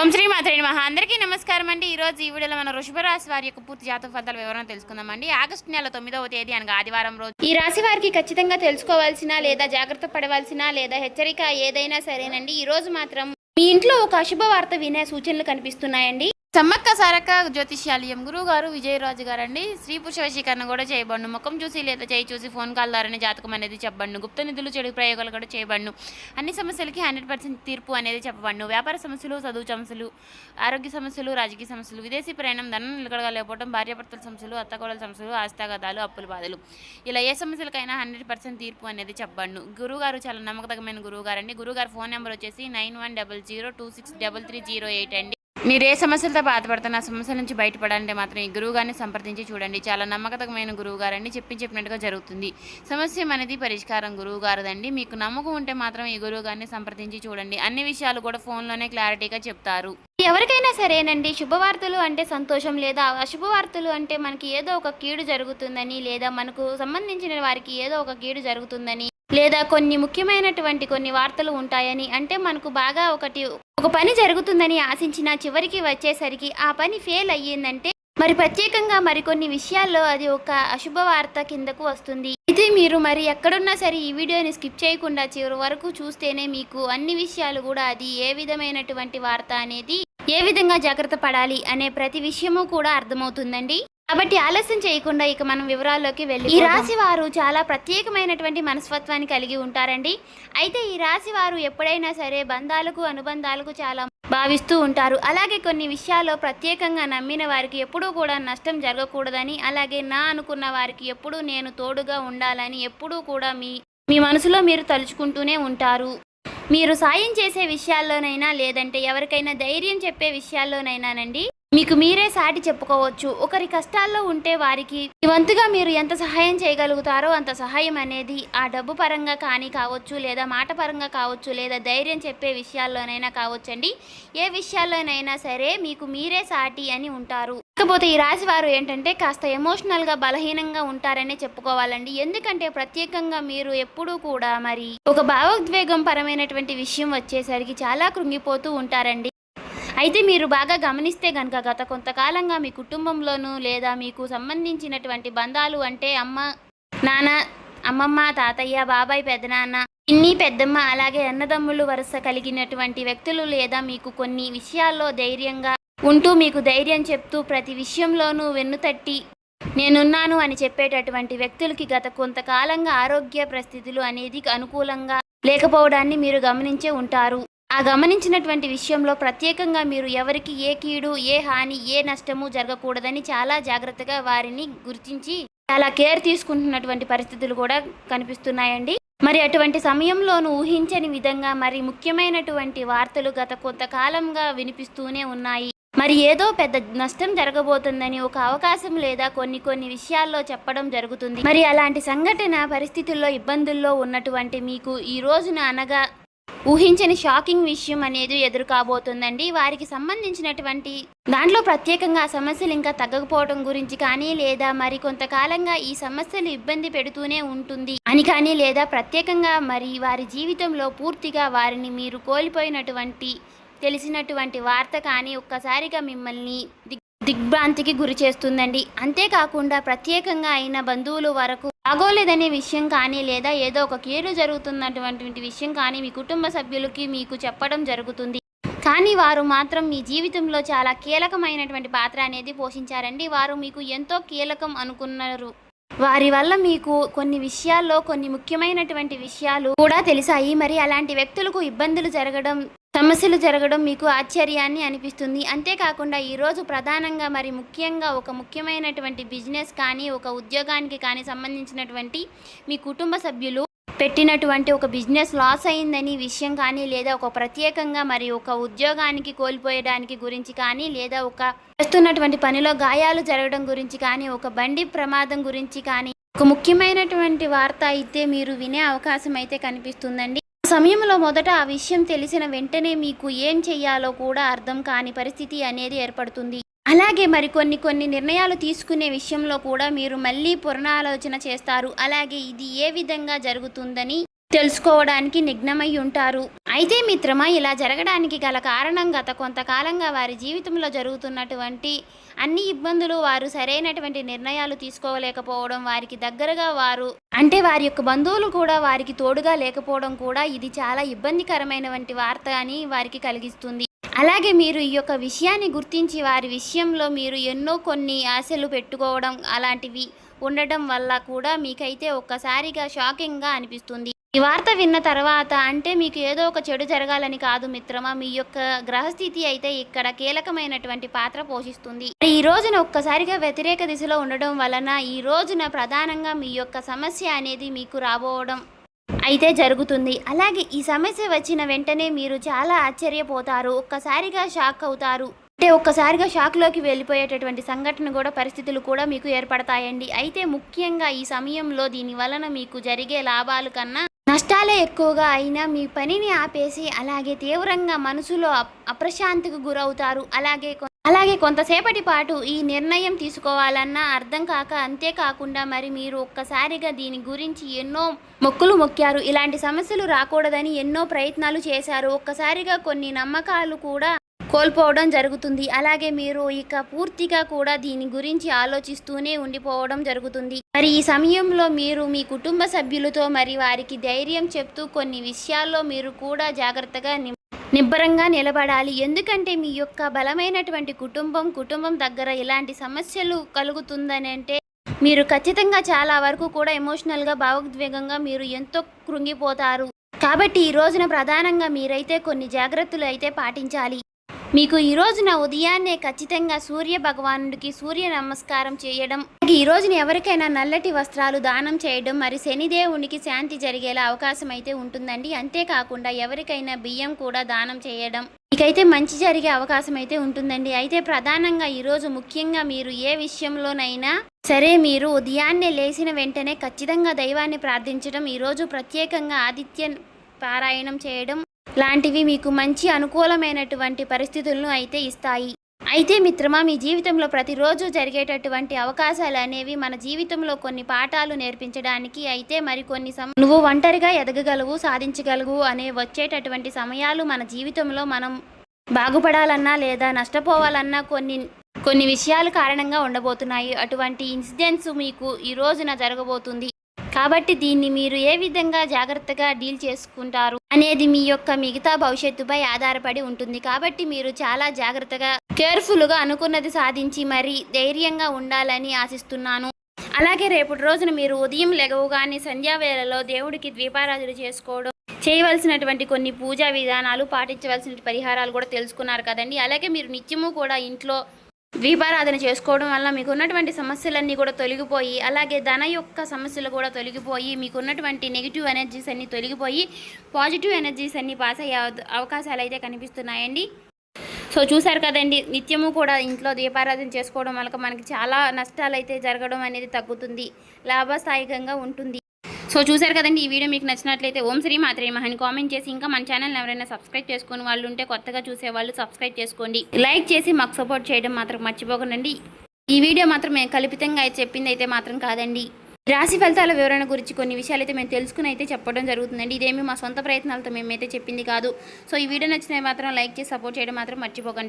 ఓం శ్రీ మాత్రే నమః. అందరికీ నమస్కారం అండి. ఈరోజు ఈ వీడియోలో మన వృషభ రాశి వారి యొక్క పూర్తి జాతక ఫలితాల వివరణ తెలుసుకుందామండి. ఆగస్టు నెల 9వ తేదీ అనగా ఆదివారం రోజు ఈ రాశి వారికి ఖచ్చితంగా తెలుసుకోవాల్సిన లేదా జాగ్రత్త పడవలసిన లేదా హెచ్చరిక ఏదైనా సరేనండి. ఈ రోజు మాత్రం మీ ఇంట్లో ఒక అశుభ వార్త వినే సూచనలు కనిపిస్తున్నాయండి. సమ్మక్క సారక్క జ్యోతిష్యాలయం గురువు గారు విజయరాజు గారండి. స్త్రీ పురుష వశీకరణ కూడా చేయబడును. ముఖం చూసి లేదా చేయి చూసి ఫోన్ కాల్ ద్వారానే జాతకం అనేది చెప్పబడును. గుప్త నిధులు చెడు ప్రయోగాలు కూడా చేయబడును. అన్ని సమస్యలకి 100% తీర్పు అనేది చెప్పబడును. వ్యాపార సమస్యలు, చదువు సమస్యలు, ఆరోగ్య సమస్యలు, రాజకీయ సమస్యలు, విదేశీ ప్రయాణం, ధనం నిలకడలేకపోవడం, భార్యాభర్తల సమస్యలు, అత్తకోడల సమస్యలు, ఆస్తిగాదాలు, అప్పుల బాధలు, ఇలా ఏ సమస్యలకైనా 100% తీర్పు అనేది చెప్పబడును. గురువుగారు చాలా నమ్మకమైన గురువు గారండి. గురువుగారు ఫోన్ నెంబర్ వచ్చేసి 9100263308 అండి. మీరు ఏ సమస్యలతో బాధపడుతున్న ఆ సమస్యల నుంచి బయటపడాలంటే మాత్రం ఈ గురువు గారిని సంప్రదించి చూడండి. చాలా నమ్మకమైన గురువు గారండి. చెప్పినట్టుగా జరుగుతుంది. సమస్య అనేది పరిష్కారం గురువు గారుదండి. మీకు నమ్మకం ఉంటే మాత్రం ఈ గురువు గారిని సంప్రదించి చూడండి. అన్ని విషయాలు కూడా ఫోన్లోనే క్లారిటీగా చెప్తారు. ఎవరికైనా సరేనండి, శుభవార్తలు అంటే సంతోషం లేదా అశుభవార్తలు అంటే మనకి ఏదో ఒక కీడు జరుగుతుందని లేదా మనకు సంబంధించిన వారికి ఏదో ఒక కీడు జరుగుతుందని లేదా కొన్ని ముఖ్యమైనటువంటి కొన్ని వార్తలు ఉంటాయని అంటే మనకు బాగా ఒక పని జరుగుతుందని ఆశించిన చివరికి వచ్చేసరికి ఆ పని ఫెయిల్ అయ్యిందంటే మరి ప్రత్యేకంగా మరికొన్ని విషయాల్లో అది ఒక అశుభ వార్త కిందకు వస్తుంది. అయితే మీరు మరి ఎక్కడున్నా సరే ఈ వీడియోని స్కిప్ చేయకుండా చివరి వరకు చూస్తేనే మీకు అన్ని విషయాలు కూడా అది ఏ విధమైనటువంటి వార్త అనేది ఏ విధంగా జాగ్రత్త పడాలి అనే ప్రతి విషయము కూడా అర్థమవుతుందండి. కాబట్టి ఆలస్యం చేయకుండా ఇక మనం వివరాల్లోకి వెళ్ళి ఈ రాశి వారు చాలా ప్రత్యేకమైనటువంటి మనస్తత్వాన్ని కలిగి ఉంటారండి. అయితే ఈ రాశి వారు ఎప్పుడైనా సరే బంధాలకు అనుబంధాలకు చాలా భావిస్తూ ఉంటారు. అలాగే కొన్ని విషయాల్లో ప్రత్యేకంగా నమ్మిన వారికి ఎప్పుడూ కూడా నష్టం జరగకూడదని, అలాగే నా అనుకున్న వారికి ఎప్పుడూ నేను తోడుగా ఉండాలని ఎప్పుడూ కూడా మీ మనసులో మీరు తలుచుకుంటూనే ఉంటారు. మీరు సాయం చేసే విషయాల్లోనైనా లేదంటే ఎవరికైనా ధైర్యం చెప్పే విషయాల్లోనైనానండి మీకు మీరే సాటి చెప్పుకోవచ్చు. ఒకరి కష్టాల్లో ఉంటే వారికి వంతుగా మీరు ఎంత సహాయం చేయగలుగుతారో అంత సహాయం అనేది ఆ డబ్బు పరంగా కానీ కావచ్చు, లేదా మాట పరంగా కావచ్చు, లేదా ధైర్యం చెప్పే విషయాల్లోనైనా కావచ్చండి. ఏ విషయాల్లోనైనా సరే మీకు మీరే సాటి అని ఉంటారు. కాకపోతే ఈ రాశి వారు ఏంటంటే కాస్త ఎమోషనల్గా బలహీనంగా ఉంటారనే చెప్పుకోవాలండి. ఎందుకంటే ప్రత్యేకంగా మీరు ఎప్పుడూ కూడా మరి ఒక భావోద్వేగం పరమైనటువంటి విషయం వచ్చేసరికి చాలా కృంగిపోతూ ఉంటారండి. అయితే మీరు బాగా గమనిస్తే కనుక గత కొంతకాలంగా మీ కుటుంబంలోనూ లేదా మీకు సంబంధించినటువంటి బంధాలు అంటే అమ్మ, నాన్న, అమ్మమ్మ, తాతయ్య, బాబాయ్, పెదనాన్న, పిన్ని, పెద్దమ్మ, అలాగే అన్నదమ్ములు వరుస కలిగినటువంటి వ్యక్తులు లేదా మీకు కొన్ని విషయాల్లో ధైర్యంగా ఉంటూ మీకు ధైర్యం చెప్తూ ప్రతి విషయంలోనూ వెన్నుతట్టి నేనున్నాను అని చెప్పేటటువంటి వ్యక్తులకి గత కొంతకాలంగా ఆరోగ్య పరిస్థితులు అనేది అనుకూలంగా లేకపోవడాన్ని మీరు గమనించే ఉంటారు. ఆ గమనించినటువంటి విషయంలో ప్రత్యేకంగా మీరు ఎవరికి ఏ కీడు, ఏ హాని, ఏ నష్టము జరగకూడదని చాలా జాగ్రత్తగా వారిని గుర్తించి చాలా కేర్ తీసుకుంటున్నటువంటి పరిస్థితులు కూడా కనిపిస్తున్నాయండి. మరి అటువంటి సమయంలోనూ ఊహించని విధంగా మరి ముఖ్యమైనటువంటి వార్తలు గత కొంతకాలంగా వినిపిస్తూనే ఉన్నాయి. మరి ఏదో పెద్ద నష్టం జరగబోతుందని ఒక అవకాశం లేదా కొన్ని విషయాల్లో చెప్పడం జరుగుతుంది. మరి అలాంటి సంఘటన పరిస్థితుల్లో ఇబ్బందుల్లో ఉన్నటువంటి మీకు ఈ రోజున అనగా ఊహించని షాకింగ్ విషయం అనేది ఎదురు కాబోతుందండి. వారికి సంబంధించినటువంటి దాంట్లో ప్రత్యేకంగా సమస్యలు ఇంకా తగ్గకపోవడం గురించి కానీ లేదా మరి కొంతకాలంగా ఈ సమస్యలు ఇబ్బంది పెడుతూనే ఉంటుంది అని కానీ లేదా ప్రత్యేకంగా మరి వారి జీవితంలో పూర్తిగా వారిని మీరు కోల్పోయినటువంటి తెలిసినటువంటి వార్త కానీ ఒక్కసారిగా మిమ్మల్ని దిగ్భ్రాంతికి గురి చేస్తుందండి. అంతేకాకుండా ప్రత్యేకంగా అయిన బంధువులు వరకు బాగోలేదనే విషయం కానీ లేదా ఏదో ఒక కీడు జరుగుతున్నటువంటి విషయం కానీ మీ కుటుంబ సభ్యులకి మీకు చెప్పడం జరుగుతుంది. కానీ వారు మాత్రం మీ జీవితంలో చాలా కీలకమైనటువంటి పాత్ర అనేది పోషించారండి. వారు మీకు ఎంతో కీలకం అనుకున్నారు. వారి వల్ల మీకు కొన్ని విషయాల్లో కొన్ని ముఖ్యమైనటువంటి విషయాలు కూడా తెలిసాయి. మరి అలాంటి వ్యక్తులకు ఇబ్బందులు జరగడం, సమస్యలు జరగడం మీకు ఆశ్చర్యాన్ని అనిపిస్తుంది. అంతేకాకుండా ఈరోజు ప్రధానంగా మరి ముఖ్యంగా ఒక ముఖ్యమైనటువంటి బిజినెస్ కానీ ఒక ఉద్యోగానికి కానీ సంబంధించినటువంటి మీ కుటుంబ సభ్యులు పెట్టినటువంటి ఒక బిజినెస్ లాస్ అయిందని విషయం కానీ లేదా ఒక ప్రత్యేకంగా మరి ఒక ఉద్యోగానికి కోల్పోయడానికి గురించి కానీ లేదా ఒక చేస్తున్నటువంటి పనిలో గాయాలు జరగడం గురించి కానీ ఒక బండి ప్రమాదం గురించి కానీ ఒక ముఖ్యమైనటువంటి వార్త అయితే మీరు వినే అవకాశం అయితే కనిపిస్తుందండి. సమయంలో మొదట ఆ విషయం తెలిసిన వెంటనే మీకు ఏం చెయ్యాలో కూడా అర్థం కాని పరిస్థితి అనేది ఏర్పడుతుంది. అలాగే మరి కొన్ని నిర్ణయాలు తీసుకునే విషయంలో కూడా మీరు మళ్ళీ పునరాలోచన చేస్తారు. అలాగే ఇది ఏ విధంగా జరుగుతుందని తెలుసుకోవడానికి నిఘ్నమై ఉంటారు. అయితే మిత్రమా, ఇలా జరగడానికి గల కారణం గత కొంతకాలంగా వారి జీవితంలో జరుగుతున్నటువంటి అన్ని ఇబ్బందులు, వారు సరైనటువంటి నిర్ణయాలు తీసుకోలేకపోవడం, వారికి దగ్గరగా వారు అంటే వారి యొక్క బంధువులు కూడా వారికి తోడుగా లేకపోవడం కూడా ఇది చాలా ఇబ్బందికరమైనటువంటి వార్త అని వారికి కలిగిస్తుంది. అలాగే మీరు ఈ యొక్క విషయాన్ని గుర్తించి వారి విషయంలో మీరు ఎన్నో కొన్ని ఆశలు పెట్టుకోవడం అలాంటివి ఉండటం వల్ల కూడా మీకైతే ఒక్కసారిగా షాకింగ్గా అనిపిస్తుంది. ఈ వార్త విన్న తర్వాత అంటే మీకు ఏదో ఒక చెడు జరగాలని కాదు మిత్రమా, మీ యొక్క గ్రహస్థితి అయితే ఇక్కడ కీలకమైనటువంటి పాత్ర పోషిస్తుంది. ఈ రోజున ఒక్కసారిగా వ్యతిరేక దిశలో ఉండడం వలన ఈ రోజున ప్రధానంగా మీ యొక్క సమస్య అనేది మీకు రాబోవడం అయితే జరుగుతుంది. అలాగే ఈ సమస్య వచ్చిన వెంటనే మీరు చాలా ఆశ్చర్యపోతారు, ఒక్కసారిగా షాక్ అవుతారు. అంటే ఒక్కసారిగా షాక్లోకి వెళ్ళిపోయేటటువంటి సంఘటన కూడా పరిస్థితులు కూడా మీకు ఏర్పడతాయండి. అయితే ముఖ్యంగా ఈ సమయంలో దీని వలన మీకు జరిగే లాభాల కన్నా నష్టాలే ఎక్కువగా అయినా మీ పనిని ఆపేసి అలాగే తీవ్రంగా మనసులో అప్రశాంతికి గురవుతారు. అలాగే కొంతసేపటి పాటు ఈ నిర్ణయం తీసుకోవాలన్నా అర్థం కాక, అంతేకాకుండా మరి మీరు ఒక్కసారిగా దీని గురించి ఎన్నో మొక్కులు మొక్కారు, ఇలాంటి సమస్యలు రాకూడదని ఎన్నో ప్రయత్నాలు చేశారు. ఒక్కసారిగా కొన్ని నమ్మకాలు కూడా కోల్పోవడం జరుగుతుంది. అలాగే మీరు ఇక పూర్తిగా కూడా దీని గురించి ఆలోచిస్తూనే ఉండిపోవడం జరుగుతుంది. మరి ఈ సమయంలో మీరు మీ కుటుంబ సభ్యులతో మరి వారికి ధైర్యం చెప్తూ కొన్ని విషయాల్లో మీరు కూడా జాగ్రత్తగా నిబ్బరంగా నిలబడాలి. ఎందుకంటే మీ యొక్క బలమైనటువంటి కుటుంబం దగ్గర ఇలాంటి సమస్యలు కలుగుతుందని అంటే మీరు ఖచ్చితంగా చాలా వరకు కూడా ఎమోషనల్గా భావోద్వేగంగా మీరు ఎంతో కృంగిపోతారు. కాబట్టి ఈ రోజున ప్రధానంగా మీరైతే కొన్ని జాగ్రత్తలు అయితే పాటించాలి. మీకు ఈ రోజున ఉదయాన్నే ఖచ్చితంగా సూర్య భగవానుడికి సూర్య నమస్కారం చేయడం, ఈ రోజున ఎవరికైనా నల్లటి వస్త్రాలు దానం చేయడం, మరి శనిదేవునికి శాంతి జరిగేలా అవకాశం అయితే ఉంటుందండి. అంతేకాకుండా ఎవరికైనా బియ్యం కూడా దానం చేయడం మీకైతే మంచి జరిగే అవకాశం అయితే ఉంటుందండి. అయితే ప్రధానంగా ఈరోజు ముఖ్యంగా మీరు ఏ విషయంలోనైనా సరే మీరు ఉదయాన్నే లేచిన వెంటనే ఖచ్చితంగా దైవాన్ని ప్రార్థించడం, ఈరోజు ప్రత్యేకంగా ఆదిత్య పారాయణం చేయడం లాంటివి మీకు మంచి అనుకూలమైనటువంటి పరిస్థితులను అయితే ఇస్తాయి. అయితే మిత్రమా, మీ జీవితంలో ప్రతిరోజు జరిగేటటువంటి అవకాశాలు అనేవి మన జీవితంలో కొన్ని పాఠాలు నేర్పించడానికి అయితే మరికొన్ని నువ్వు ఒంటరిగా ఎదగగలవు, సాధించగలవు అనే వచ్చేటటువంటి సమయాలు మన జీవితంలో మనం బాగుపడాలన్నా లేదా నష్టపోవాలన్నా కొన్ని విషయాల కారణంగా ఉండబోతున్నాయి. అటువంటి ఇన్సిడెంట్స్ మీకు ఈ రోజున జరగబోతుంది. కాబట్టి దీన్ని మీరు ఏ విధంగా జాగ్రత్తగా డీల్ చేసుకుంటారు అనేది మీ యొక్క మిగతా భవిష్యత్తుపై ఆధారపడి ఉంటుంది. కాబట్టి మీరు చాలా జాగ్రత్తగా కేర్ఫుల్గా అనుకున్నది సాధించి మరి ధైర్యంగా ఉండాలని ఆశిస్తున్నాను. అలాగే రేపటి రోజున మీరు ఉదయం లెగవగానే సంధ్యావేళలో దేవుడికి దీపారాధన చేసుకోవడం, చేయవలసినటువంటి కొన్ని పూజా విధానాలు, పాటించవలసిన పరిహారాలు కూడా తెలుసుకున్నారు కదండి. అలాగే మీరు నిత్యము కూడా ఇంట్లో దీపారాధన చేసుకోవడం వల్ల మీకు ఉన్నటువంటి సమస్యలన్నీ కూడా తొలగిపోయి, అలాగే ధన యొక్క సమస్యలు కూడా తొలగిపోయి, మీకు ఉన్నటువంటి నెగిటివ్ ఎనర్జీస్ అన్నీ తొలగిపోయి పాజిటివ్ ఎనర్జీస్ అన్నీ పాస్ అయ్యే అవకాశాలు అయితే కనిపిస్తున్నాయండి. సో చూసారు కదండి, నిత్యము కూడా ఇంట్లో దీపారాధన చేసుకోవడం వల్ల మనకి చాలా నష్టాలు అయితే జరగడం అనేది తగ్గుతుంది, లాభస్థాయికంగా ఉంటుంది. సో చూసారు కదండి, ఈ వీడియో మీకు నచ్చినట్లయితే ఓం శ్రీ మాత్రే నమః అని కామెంట్ చేసి, ఇంకా మన ఛానల్ని ఎవరైనా సబ్స్క్రైబ్ చేసుకుని వాళ్ళు ఉంటే కొత్తగా చూసేవాళ్ళు సబ్స్క్రైబ్ చేసుకోండి, లైక్ చేసి మాకు సపోర్ట్ చేయడం మాత్రం మర్చిపోకండి. ఈ వీడియో మాత్రం మేము కల్పితంగా అయితే చెప్పింది అయితే మాత్రం కాదండి. రాశి ఫలితాల వివరణ గురించి కొన్ని విషయాలు అయితే మేము తెలుసుకుని అయితే చెప్పడం జరుగుతుందండి. ఇదేమి మా సొంత ప్రయత్నాలతో మేమైతే చెప్పింది కాదు. సో ఈ వీడియో నచ్చినవి మాత్రం లైక్ చేసి సపోర్ట్ చేయడం మాత్రం మర్చిపోకండి.